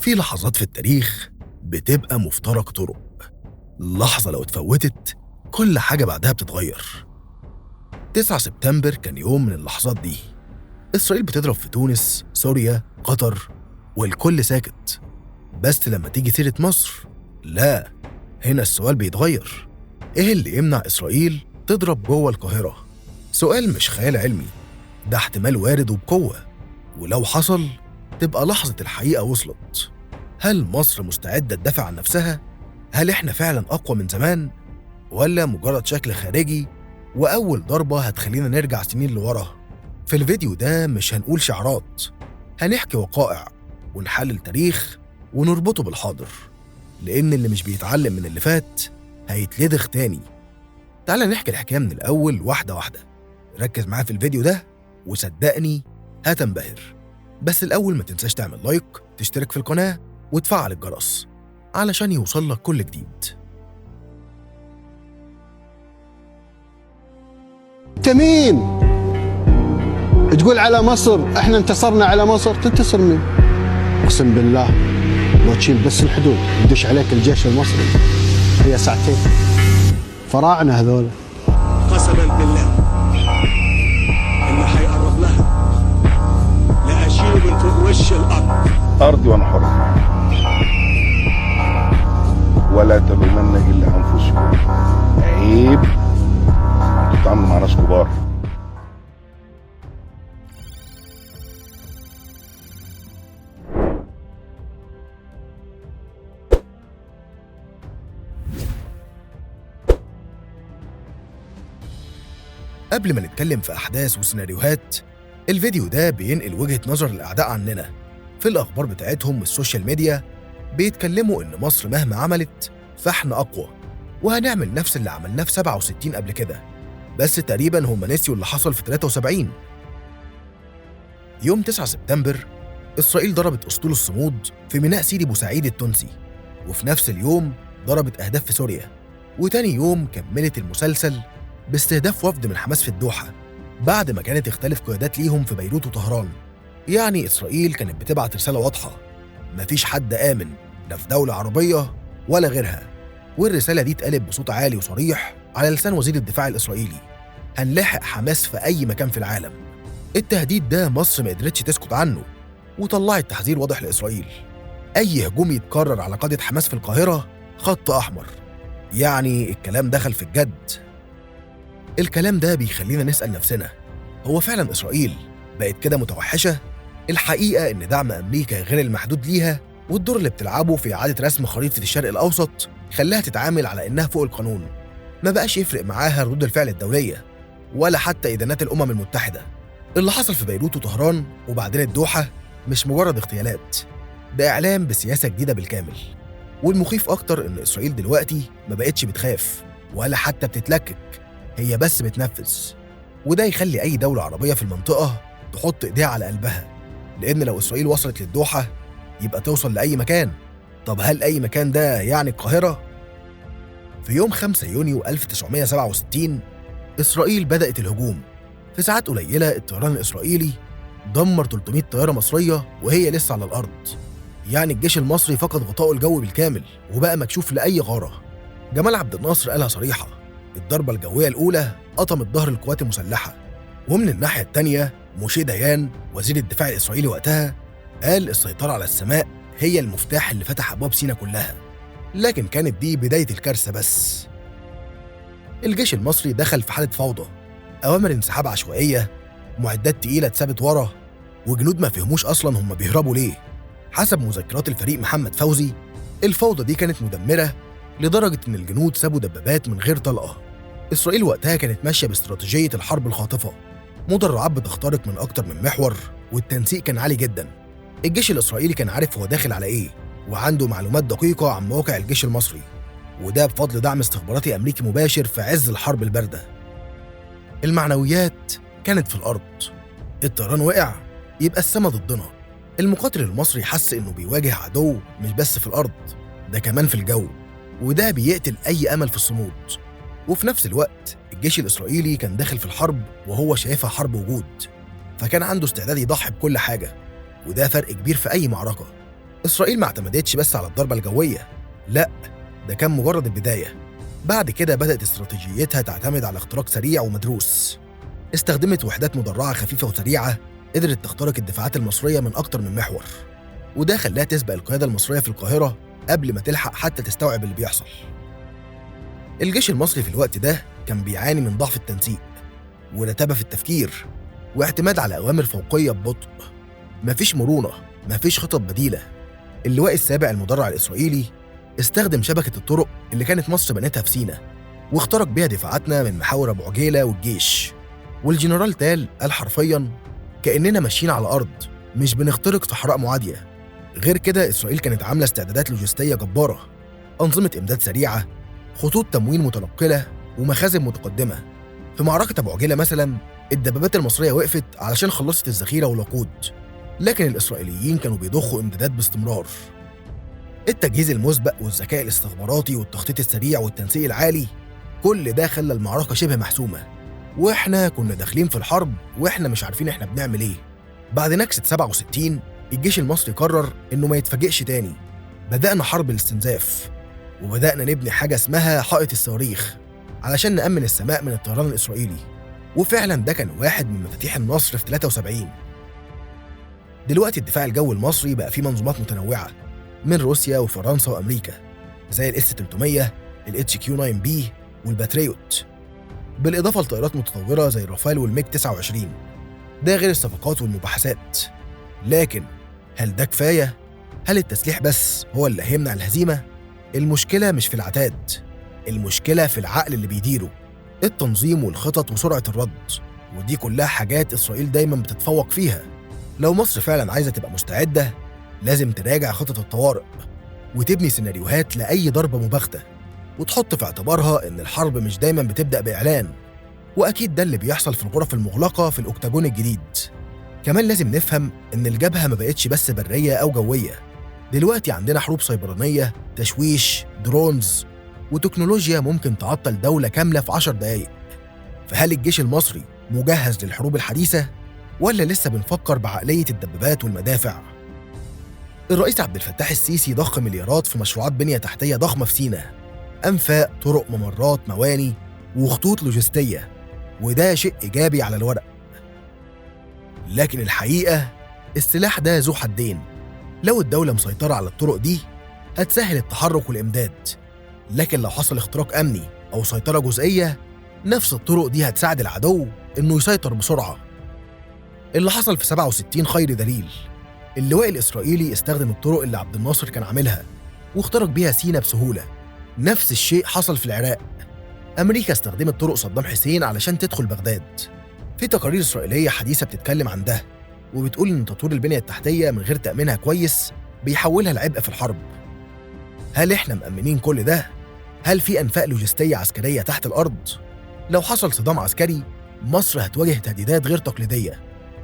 في لحظات في التاريخ بتبقى مفترق طرق. لحظة لو اتفوتت كل حاجة بعدها بتتغير. 9 سبتمبر كان يوم من اللحظات دي. إسرائيل بتضرب في تونس، سوريا، قطر، والكل ساكت. بس لما تيجي سيرة مصر، لا، هنا السؤال بيتغير. إيه اللي يمنع إسرائيل تضرب جوه القاهرة؟ سؤال مش خيال علمي، ده احتمال وارد وبقوة، ولو حصل تبقى لحظة الحقيقة وصلت. هل مصر مستعدة تدافع عن نفسها؟ هل إحنا فعلاً أقوى من زمان؟ ولا مجرد شكل خارجي وأول ضربة هتخلينا نرجع سنين لورا؟ في الفيديو ده مش هنقول شعارات، هنحكي وقائع ونحلل تاريخ ونربطه بالحاضر، لأن اللي مش بيتعلم من اللي فات هيتلدغ تاني. تعالى نحكي الحكاية من الأول واحدة واحدة. ركز معايا في الفيديو ده وصدقني هتنبهر. بس الأول ما تنساش تعمل لايك، تشترك في القناة وتفعل الجرس علشان يوصل لك كل جديد. انت مين؟ تقول على مصر احنا انتصرنا على مصر؟ تنتصر مين؟ اقسم بالله لو تشيل بس الحدود يدش عليك الجيش المصري هي ساعتين. فراعنه هذول. قسما بالله اللي حيقرب لها لاشيله من فوق وش الارض. ارضي وانا حر، ولا تلومن الا انفسكم. عيب انتوا بتتعاملوا مع ناس كبار. قبل ما نتكلم في أحداث وسيناريوهات، الفيديو ده بينقل وجهة نظر الأعداء عننا. في الأخبار بتاعتهم والسوشيال ميديا بيتكلموا إن مصر مهما عملت فإحنا أقوى، وهنعمل نفس اللي عملناه في 67 قبل كده. بس تقريباً هم نسيوا اللي حصل في 73. يوم 9 سبتمبر إسرائيل ضربت أسطول الصمود في ميناء سيدي بوسعيد التونسي، وفي نفس اليوم ضربت أهداف في سوريا. وتاني يوم كملت المسلسل باستهداف وفد من حماس في الدوحة بعد ما كانت اختلف قيادات ليهم في بيروت وطهران. يعني إسرائيل كانت بتبعت رسالة واضحة: مفيش حد آمن لا في دولة عربية ولا غيرها. والرسالة دي اتقالت بصوت عالي وصريح على لسان وزير الدفاع الإسرائيلي: هنلاحق حماس في أي مكان في العالم. التهديد ده مصر ما قدرتش تسكت عنه، وطلعت تحذير واضح لإسرائيل: أي هجوم يتكرر على قادة حماس في القاهرة خط أحمر. يعني الكلام دخل في الجد. الكلام ده بيخلينا نسأل نفسنا: هو فعلا إسرائيل بقت كده متوحشة؟ الحقيقة إن دعم أمريكا غير المحدود ليها والدور اللي بتلعبه في إعادة رسم خريطة الشرق الأوسط خلاها تتعامل على إنها فوق القانون. ما بقاش يفرق معاها ردود الفعل الدولية ولا حتى إدانات الأمم المتحدة. اللي حصل في بيروت وطهران وبعدين الدوحة مش مجرد اغتيالات، ده إعلام بسياسة جديدة بالكامل. والمخيف أكتر إن إسرائيل دلوقتي ما بقتش بتخاف ولا حتى بتتلكك، هي بس بتنفذ. وده يخلي أي دولة عربية في المنطقة تحط إيديها على قلبها، لأن لو إسرائيل وصلت للدوحة يبقى توصل لأي مكان. طب هل أي مكان ده يعني القاهرة؟ في يوم 5 يونيو 1967 إسرائيل بدأت الهجوم. في ساعات قليلة الطيران الإسرائيلي دمر 300 طيارة مصرية وهي لسه على الأرض. يعني الجيش المصري فقد غطائه الجوي بالكامل وبقى مكشوف لأي غارة. جمال عبد الناصر قالها صريحة: الضربة الجوية الأولى قطمت ظهر القوات المسلحة. ومن الناحية التانية موشي ديان وزير الدفاع الإسرائيلي وقتها قال السيطرة على السماء هي المفتاح اللي فتح أبواب سيناء كلها. لكن كانت دي بداية الكارثة بس. الجيش المصري دخل في حالة فوضى، أوامر انسحاب عشوائية، معدات تقيلة اتثبت ورا، وجنود ما فهموش أصلاً هم بيهربوا ليه. حسب مذكرات الفريق محمد فوزي، الفوضى دي كانت مدمرة لدرجة إن الجنود سابوا دبابات من غير طلقة. إسرائيل وقتها كانت ماشية باستراتيجية الحرب الخاطفة، مدرعات بتخترق من أكتر من محور، والتنسيق كان عالي جدا. الجيش الإسرائيلي كان عارف هو داخل على إيه، وعنده معلومات دقيقة عن مواقع الجيش المصري، وده بفضل دعم استخباراتي أمريكي مباشر في عز الحرب الباردة. المعنويات كانت في الأرض. الطيران وقع يبقى السما ضدنا. المقاتل المصري حس إنه بيواجه عدو مش بس في الأرض، ده كمان في الجو، وده بيقتل أي أمل في الصمود. وفي نفس الوقت الجيش الإسرائيلي كان داخل في الحرب وهو شايفها حرب وجود، فكان عنده استعداد يضحي بكل حاجة، وده فرق كبير في أي معركة. إسرائيل ما اعتمدتش بس على الضربة الجوية، لأ، ده كان مجرد البداية. بعد كده بدأت استراتيجيتها تعتمد على اختراق سريع ومدروس. استخدمت وحدات مدرعة خفيفة وسريعة قدرت تخترق الدفاعات المصرية من أكتر من محور، وده خلاها تسبق القيادة المصرية في القاهرة قبل ما تلحق حتى تستوعب اللي بيحصل. الجيش المصري في الوقت ده كان بيعاني من ضعف التنسيق ورتابة في التفكير واعتماد على أوامر فوقية ببطء. مفيش مرونة، مفيش خطط بديلة. اللواء السابع المدرع الإسرائيلي استخدم شبكة الطرق اللي كانت مصر بنتها في سيناء واخترق بيها دفاعاتنا من محاور أبو عجيلة والجيش. والجنرال تال قال حرفياً كأننا ماشيين على أرض مش بنخترق صحراء معادية. غير كده إسرائيل كانت عاملة استعدادات لوجستية جبارة، أنظمة إمداد سريعة، خطوط تموين متنقلة، ومخازن متقدمة. في معركة أبو عجيلة مثلاً الدبابات المصرية وقفت علشان خلصت الذخيرة والوقود، لكن الإسرائيليين كانوا بيضخوا إمدادات باستمرار. التجهيز المسبق والذكاء الاستخباراتي والتخطيط السريع والتنسيق العالي، كل ده خلى المعركة شبه محسومة، وإحنا كنا داخلين في الحرب وإحنا مش عارفين إحنا بنعمل إيه. بعد نكسة 67 الجيش المصري قرر إنه ما يتفاجئش تاني. بدأنا حرب الاستنزاف، وبدأنا نبني حاجة اسمها حائط الصواريخ علشان نأمن السماء من الطيران الإسرائيلي، وفعلا ده كان واحد من مفاتيح النصر في 73. دلوقتي الدفاع الجوي المصري بقى فيه منظومات متنوعة من روسيا وفرنسا وأمريكا، زي الاس 300، الاتش كيو 9 بي والباتريوت، بالإضافة لطائرات متطورة زي الرافال والميج 29. ده غير الصفقات والمباحثات. لكن هل ده كفاية؟ هل التسليح بس هو اللي هيمنع الهزيمة؟ المشكلة مش في العتاد، المشكلة في العقل اللي بيديره، التنظيم والخطط وسرعة الرد، ودي كلها حاجات إسرائيل دايما بتتفوق فيها. لو مصر فعلا عايزة تبقى مستعدة لازم تراجع خطط الطوارئ وتبني سيناريوهات لأي ضربة مباغتة، وتحط في اعتبارها إن الحرب مش دايما بتبدأ بإعلان، وأكيد ده اللي بيحصل في الغرف المغلقة في الأكتاجون الجديد. كمان لازم نفهم إن الجبهة ما بقتش بس برية أو جوية، دلوقتي عندنا حروب سيبرانية، تشويش، درونز، وتكنولوجيا ممكن تعطل دولة كاملة في 10 دقايق. فهل الجيش المصري مجهز للحروب الحديثة؟ ولا لسه بنفكر بعقلية الدبابات والمدافع؟ الرئيس عبد الفتاح السيسي ضخ مليارات في مشروعات بنية تحتية ضخمة في سيناء، أنفاق، طرق، ممرات، مواني، وخطوط لوجستية، وده شيء إيجابي على الورق. لكن الحقيقة السلاح ده ذو حدين. لو الدولة مسيطرة على الطرق دي هتسهل التحرك والإمداد، لكن لو حصل اختراق أمني أو سيطرة جزئية نفس الطرق دي هتساعد العدو إنه يسيطر بسرعة. اللي حصل في 67 خير دليل. اللواء الإسرائيلي استخدم الطرق اللي عبد الناصر كان عاملها واخترق بيها سيناء بسهولة. نفس الشيء حصل في العراق. أمريكا استخدمت طرق صدام حسين علشان تدخل بغداد. في تقارير إسرائيلية حديثة بتتكلم عن ده، وبتقول إن تطوير البنية التحتية من غير تأمينها كويس بيحولها لعبء في الحرب. هل إحنا مأمنين كل ده؟ هل في أنفاق لوجستية عسكرية تحت الأرض؟ لو حصل صدام عسكري مصر هتواجه تهديدات غير تقليدية،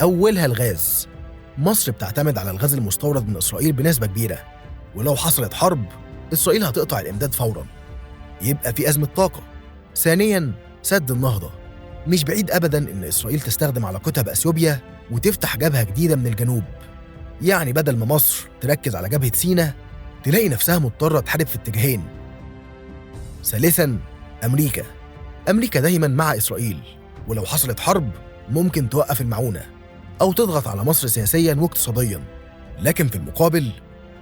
أولها الغاز. مصر بتعتمد على الغاز المستورد من إسرائيل بنسبة كبيرة، ولو حصلت حرب إسرائيل هتقطع الإمداد فوراً، يبقى في أزمة طاقة. ثانياً سد النهضة. مش بعيد أبداً إن إسرائيل تستخدم علاقتها بأثيوبيا وتفتح جبهة جديدة من الجنوب، يعني بدل ما مصر تركز على جبهة سيناء تلاقي نفسها مضطرة تحارب في اتجاهين. ثالثاً أمريكا دايماً مع إسرائيل، ولو حصلت حرب ممكن توقف المعونة أو تضغط على مصر سياسياً واقتصادياً. لكن في المقابل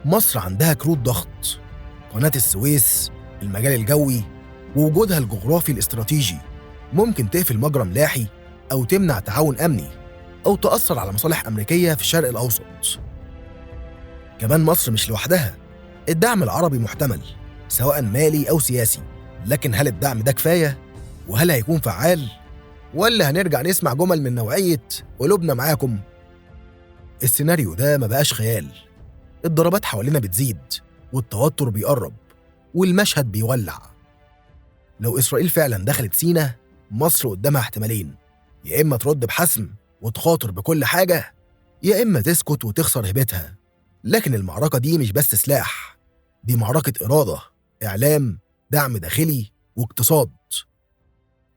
مصر عندها كروت ضغط، قناة السويس، المجال الجوي، ووجودها الجغرافي الاستراتيجي ممكن تقفل مجرى ملاحي أو تمنع تعاون أمني أو تأثر على مصالح أمريكية في الشرق الأوسط. كمان مصر مش لوحدها، الدعم العربي محتمل سواء مالي أو سياسي، لكن هل الدعم ده كفاية؟ وهل هيكون فعال؟ ولا هنرجع نسمع جمل من نوعية قلوبنا معاكم؟ السيناريو ده ما بقاش خيال. الضربات حوالينا بتزيد والتوتر بيقرب والمشهد بيولع. لو إسرائيل فعلا دخلت سيناء مصر قدامها احتمالين، يا إما ترد بحسم وتخاطر بكل حاجة، يا إما تسكت وتخسر هيبتها. لكن المعركة دي مش بس سلاح، دي معركة إرادة، إعلام، دعم داخلي، واقتصاد.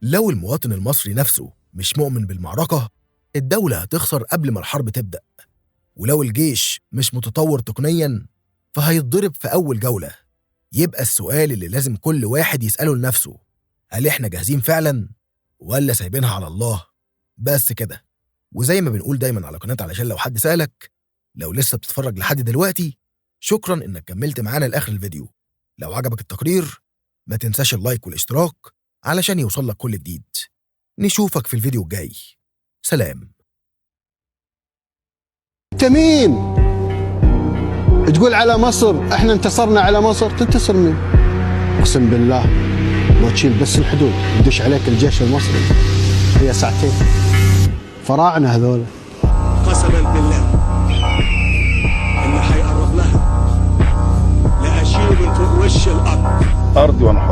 لو المواطن المصري نفسه مش مؤمن بالمعركة الدولة هتخسر قبل ما الحرب تبدأ، ولو الجيش مش متطور تقنياً فهيتضرب في أول جولة. يبقى السؤال اللي لازم كل واحد يسأله لنفسه: هل إحنا جاهزين فعلا ولا سايبينها على الله؟ بس كده. وزي ما بنقول دايما على قناة علشان لو حد سألك، لو لسه بتتفرج لحد دلوقتي شكرا إنك كملت معانا لآخر الفيديو. لو عجبك التقرير ما تنساش اللايك والاشتراك علشان يوصلك كل جديد. نشوفك في الفيديو الجاي. سلام. انت مين تقول على مصر احنا انتصرنا على مصر؟ تنتصر مين؟ اقسم بالله لو تشيل بس الحدود يدش عليك الجيش المصري هي ساعتين. فراعنه هذول. قسما بالله اللي هيقرب لها لأشيله من فوق وش الأرض. ارضي وانا حر.